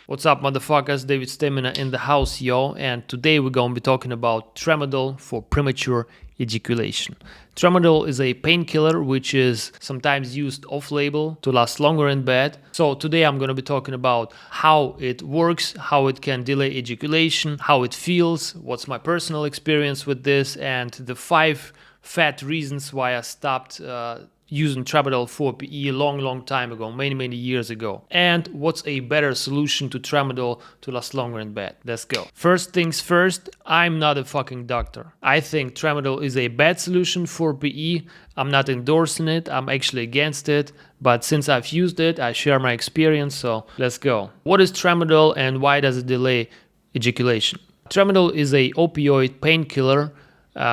What's up, motherfuckers? David Stamina in the house, yo. And today we're gonna be talking about Tramadol for premature ejaculation. Tramadol is a painkiller which is sometimes used off-label to last longer in bed. So today I'm gonna be talking about how it works, how it can delay ejaculation, how it feels, what's my personal experience with this, and the 5 fat reasons why I stopped using Tramadol 4PE a long time ago, many years ago. And what's a better solution to Tramadol to last longer in bed? Let's go. First things first, I'm not a fucking doctor. I think Tramadol is a bad solution for PE. I'm not endorsing it, I'm actually against it. But since I've used it, I share my experience, so let's go. What is Tramadol and why does it delay ejaculation? Tramadol is a opioid painkiller,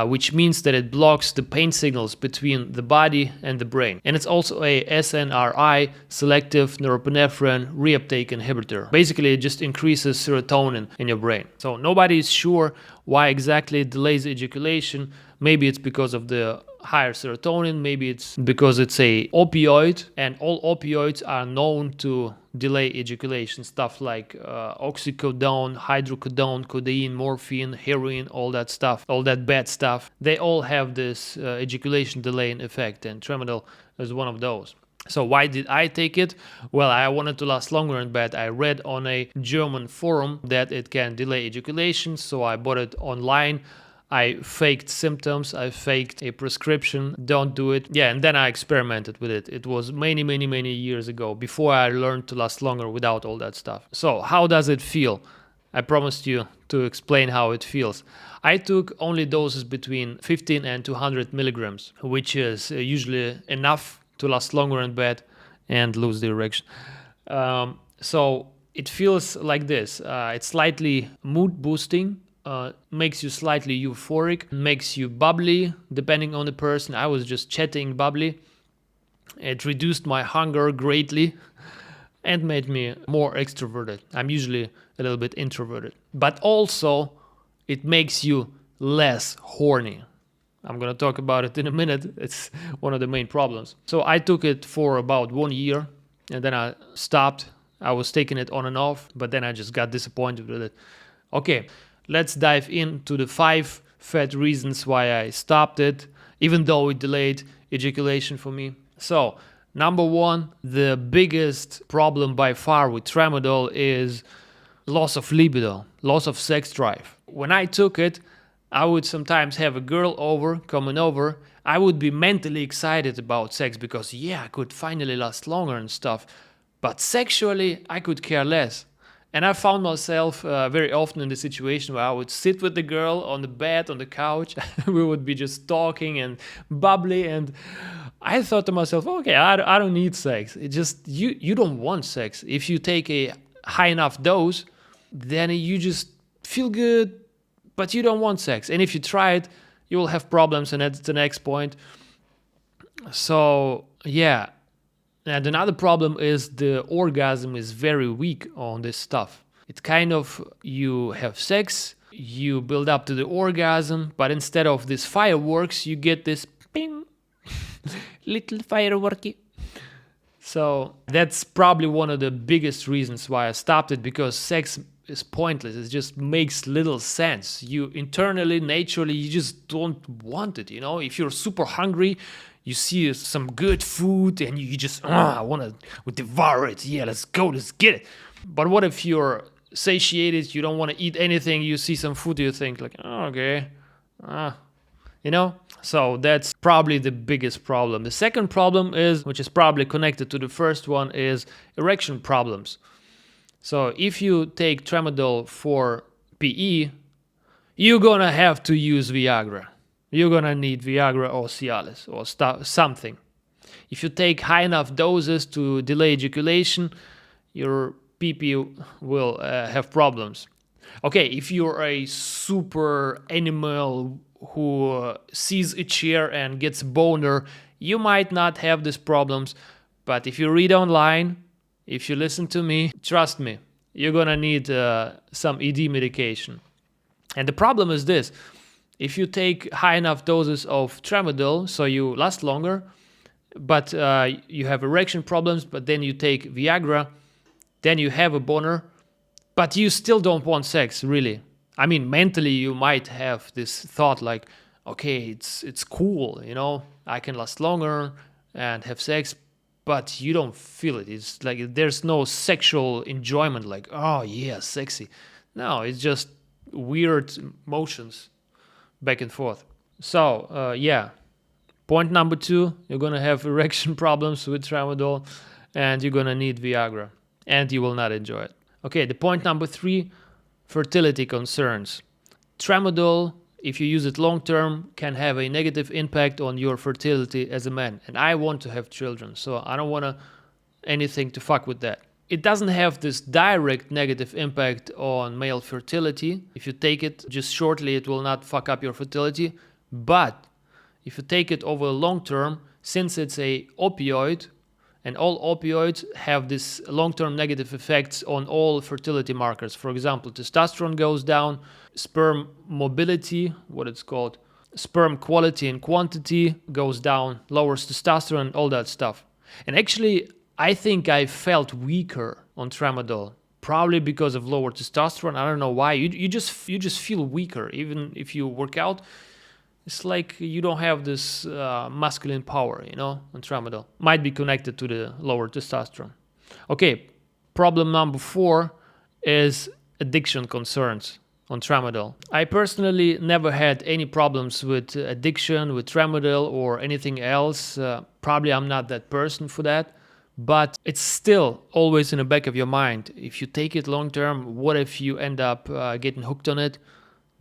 which means that it blocks the pain signals between the body and the brain. And it's also a SNRI, selective norepinephrine reuptake inhibitor. Basically, it just increases serotonin in your brain. So nobody is sure why exactly it delays ejaculation. Maybe it's because of the higher serotonin, maybe it's because it's a opioid, and all opioids are known to delay ejaculation. Stuff like oxycodone, hydrocodone, codeine, morphine, heroin, all that stuff, all that bad stuff. They all have this ejaculation delaying effect, and Tramadol is one of those. So why did I take it? Well, I wanted to last longer in bed. I read on a German forum that it can delay ejaculation, so I bought it online. I faked symptoms, I faked a prescription, don't do it. Yeah, and then I experimented with it. It was many years ago, before I learned to last longer without all that stuff. So how does it feel? I promised you to explain how it feels. I took only doses between 15 and 200 milligrams, which is usually enough to last longer in bed and lose the erection. So it feels like this. It's slightly mood boosting. Makes you slightly euphoric, makes you bubbly depending on the person. I was just chatting bubbly. It reduced my hunger greatly and made me more extroverted. I'm usually a little bit introverted. But also it makes you less horny. I'm gonna talk about it in a minute. It's one of the main problems. So I took it for about 1 year and then I stopped. I was taking it on and off, but then I just got disappointed with it. Okay. Let's dive into the 5 fat reasons why I stopped it, even though it delayed ejaculation for me. So, number 1, the biggest problem by far with Tramadol is loss of libido, loss of sex drive. When I took it, I would sometimes have a girl coming over. I would be mentally excited about sex because, yeah, I could finally last longer and stuff. But sexually, I could care less. And I found myself very often in the situation where I would sit with the girl on the bed, on the couch. We would be just talking and bubbly. And I thought to myself, okay, I don't need sex. It just, you don't want sex. If you take a high enough dose, then you just feel good, but you don't want sex. And if you try it, you will have problems. And that's the next point. So, yeah. And another problem is the orgasm is very weak on this stuff. It's kind of, you have sex, you build up to the orgasm, but instead of this fireworks, you get this ping, little fireworky. So that's probably one of the biggest reasons why I stopped it, because sex is pointless. It just makes little sense. You internally, naturally, you just don't want it, you know? If you're super hungry, you see some good food and you just, I want to devour it. Yeah, let's go, let's get it. But what if you're satiated, you don't want to eat anything, you see some food, you think like, oh, okay, you know? So that's probably the biggest problem. The second problem is, which is probably connected to the first one, is erection problems. So if you take Tramadol for PE, you're gonna have to use Viagra. You're gonna need Viagra or Cialis or something. If you take high enough doses to delay ejaculation, your PP will have problems. Okay, if you're a super animal who sees a chair and gets a boner, you might not have these problems. But if you read online, if you listen to me, trust me, you're gonna need some ED medication. And the problem is this. If you take high enough doses of Tramadol, so you last longer, but you have erection problems, but then you take Viagra, then you have a boner, but you still don't want sex, really. I mean, mentally you might have this thought like, okay, it's cool, you know, I can last longer and have sex, but you don't feel it. It's like there's no sexual enjoyment, like, oh yeah, sexy. No, it's just weird motions back and forth. So yeah, point number 2, you're gonna have erection problems with tramadol, and you're gonna need Viagra, and you will not enjoy it. Okay, the point number 3, fertility concerns. Tramadol, if you use it long term, can have a negative impact on your fertility as a man. And I want to have children, so I don't want anything to fuck with that. It doesn't have this direct negative impact on male fertility. If you take it just shortly, it will not fuck up your fertility. But if you take it over long term, since it's a opioid, and all opioids have this long-term negative effects on all fertility markers. For example, testosterone goes down, sperm mobility, what it's called, sperm quality and quantity goes down, lowers testosterone, all that stuff. And actually, I think I felt weaker on tramadol, probably because of lower testosterone. I don't know why. You just feel weaker, even if you work out. It's like you don't have this masculine power, you know, on tramadol. Might be connected to the lower testosterone. Okay, problem number 4 is addiction concerns on tramadol. I personally never had any problems with addiction, with tramadol or anything else. Probably I'm not that person for that. But it's still always in the back of your mind. If you take it long term, what if you end up getting hooked on it,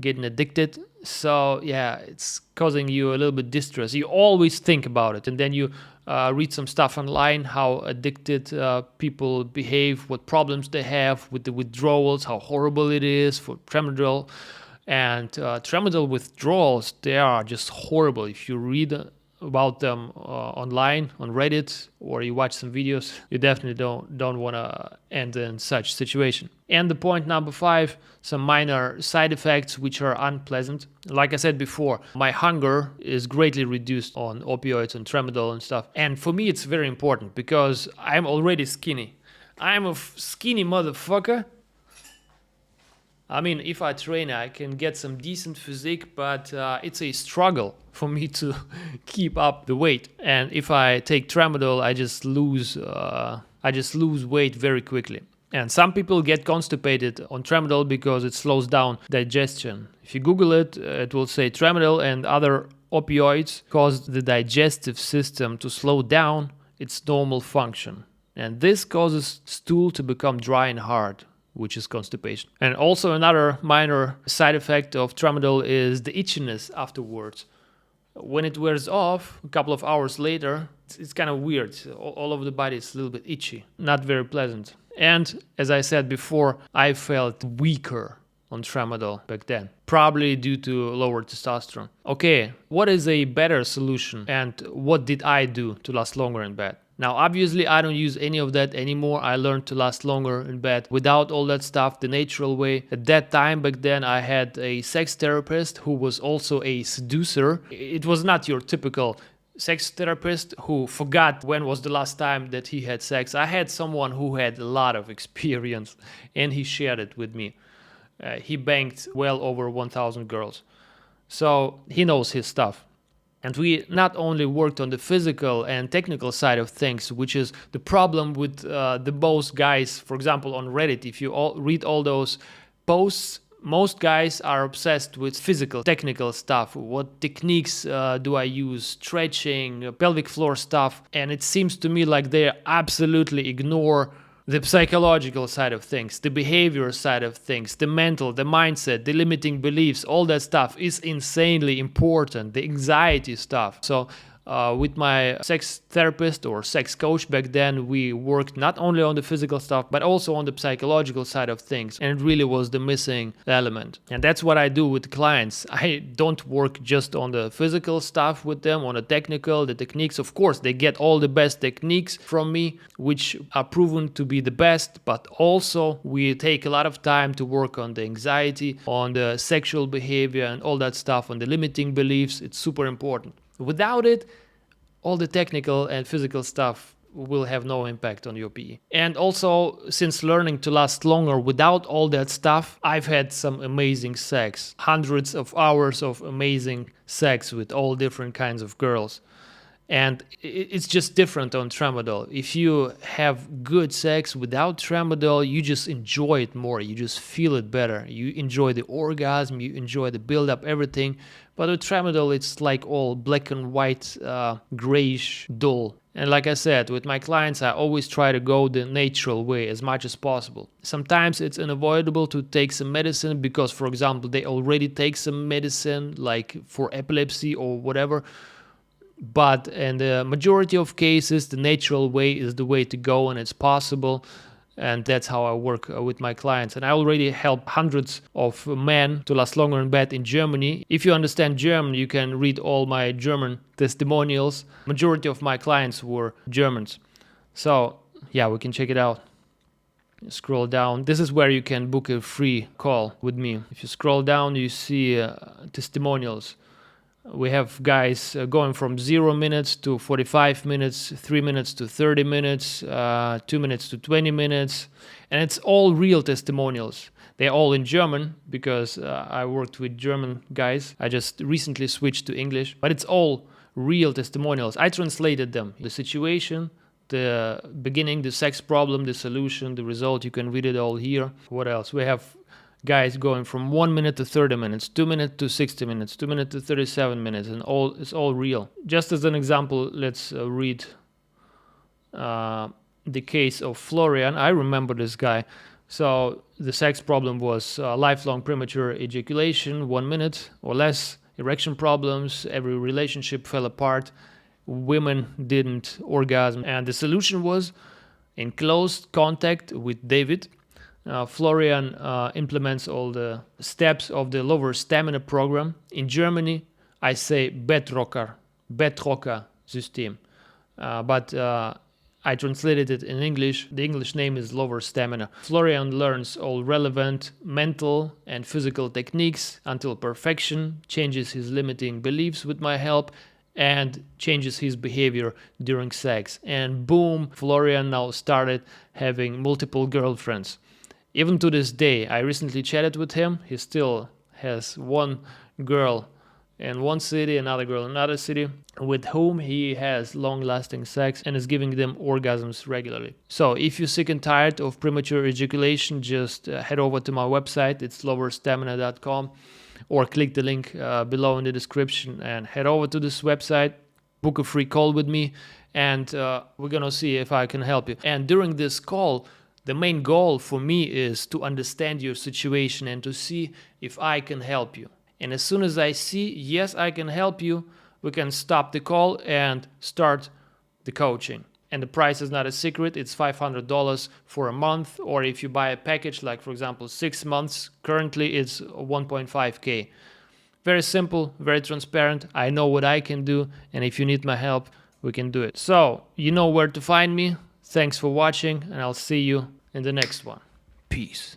getting addicted? So yeah, it's causing you a little bit distress. You always think about it, and then you read some stuff online, how addicted people behave, what problems they have with the withdrawals, how horrible it is for tramadol. And tramadol withdrawals, they are just horrible. If you read about them online on Reddit, or you watch some videos, you definitely don't want to end in such situation. And the point number 5, some minor side effects which are unpleasant. Like I said before, my hunger is greatly reduced on opioids and tramadol and stuff. And for me, it's very important because I'm already skinny. I'm a skinny motherfucker. I mean, if I train, I can get some decent physique, but it's a struggle for me to keep up the weight. And if I take tramadol, I just lose weight very quickly. And some people get constipated on tramadol because it slows down digestion. If you Google it, it will say tramadol and other opioids cause the digestive system to slow down its normal function. And this causes stool to become dry and hard, which is constipation. And also another minor side effect of tramadol is the itchiness afterwards. When it wears off, a couple of hours later, it's kind of weird. All over the body is a little bit itchy. Not very pleasant. And as I said before, I felt weaker on tramadol back then, probably due to lower testosterone. Okay, what is a better solution, and what did I do to last longer in bed? Now, obviously, I don't use any of that anymore. I learned to last longer in bed without all that stuff, the natural way. At that time, back then, I had a sex therapist who was also a seducer. It was not your typical sex therapist who forgot when was the last time that he had sex. I had someone who had a lot of experience, and he shared it with me. He banged well over 1,000 girls. So he knows his stuff. And we not only worked on the physical and technical side of things, which is the problem with the most guys, for example, on Reddit. If you read all those posts, most guys are obsessed with physical, technical stuff. What techniques do I use? Stretching, pelvic floor stuff. And it seems to me like they absolutely ignore the psychological side of things, the behavior side of things, the mental, the mindset, the limiting beliefs, all that stuff is insanely important, the anxiety stuff. So with my sex therapist or sex coach back then, we worked not only on the physical stuff, but also on the psychological side of things. And it really was the missing element. And that's what I do with clients. I don't work just on the physical stuff with them, on the technical, the techniques. Of course, they get all the best techniques from me, which are proven to be the best, but also we take a lot of time to work on the anxiety, on the sexual behavior and all that stuff, on the limiting beliefs. It's super important. Without it, all the technical and physical stuff will have no impact on your PE. And also, since learning to last longer without all that stuff, I've had some amazing sex. Hundreds of hours of amazing sex with all different kinds of girls. And it's just different on Tramadol. If you have good sex without Tramadol, you just enjoy it more. You just feel it better. You enjoy the orgasm, you enjoy the build-up, everything. But with Tramadol, it's like all black and white, grayish, dull. And like I said, with my clients, I always try to go the natural way as much as possible. Sometimes it's unavoidable to take some medicine because, for example, they already take some medicine, like for epilepsy or whatever. But in the majority of cases, the natural way is the way to go, and it's possible. And that's how I work with my clients. And I already helped hundreds of men to last longer in bed in Germany. If you understand German, you can read all my German testimonials. Majority of my clients were Germans. So yeah, we can check it out. Scroll down. This is where you can book a free call with me. If you scroll down, you see testimonials. We have guys going from 0 minutes to 45 minutes, 3 minutes to 30 minutes, 2 minutes to 20 minutes. And it's all real testimonials. They're all in German because I worked with German guys. I just recently switched to English. But it's all real testimonials. I translated them. The situation, the beginning, the sex problem, the solution, the result. You can read it all here. What else? We have guys going from 1 minute to 30 minutes, 2 minutes to 60 minutes, 2 minutes to 37 minutes, and it's all real. Just as an example, let's read the case of Florian. I remember this guy. So the sex problem was lifelong premature ejaculation, 1 minute or less, erection problems, every relationship fell apart, women didn't orgasm, and the solution was in close contact with David. Florian implements all the steps of the lower stamina program. In Germany, I say Bettrocker system. But I translated it in English. The English name is lower stamina. Florian learns all relevant mental and physical techniques until perfection, changes his limiting beliefs with my help, and changes his behavior during sex. And boom, Florian now started having multiple girlfriends. Even to this day, I recently chatted with him. He still has one girl in one city, another girl in another city, with whom he has long-lasting sex and is giving them orgasms regularly. So if you're sick and tired of premature ejaculation, just head over to my website. It's lowerstamina.com, or click the link below in the description and head over to this website, book a free call with me, and we're gonna see if I can help you. And during this call, the main goal for me is to understand your situation and to see if I can help you. And as soon as I see, yes, I can help you, we can stop the call and start the coaching. And the price is not a secret. It's $500 for a month. Or if you buy a package, like for example, 6 months, currently it's 1.5K. Very simple, very transparent. I know what I can do. And if you need my help, we can do it. So you know where to find me. Thanks for watching, and I'll see you in the next one. Peace.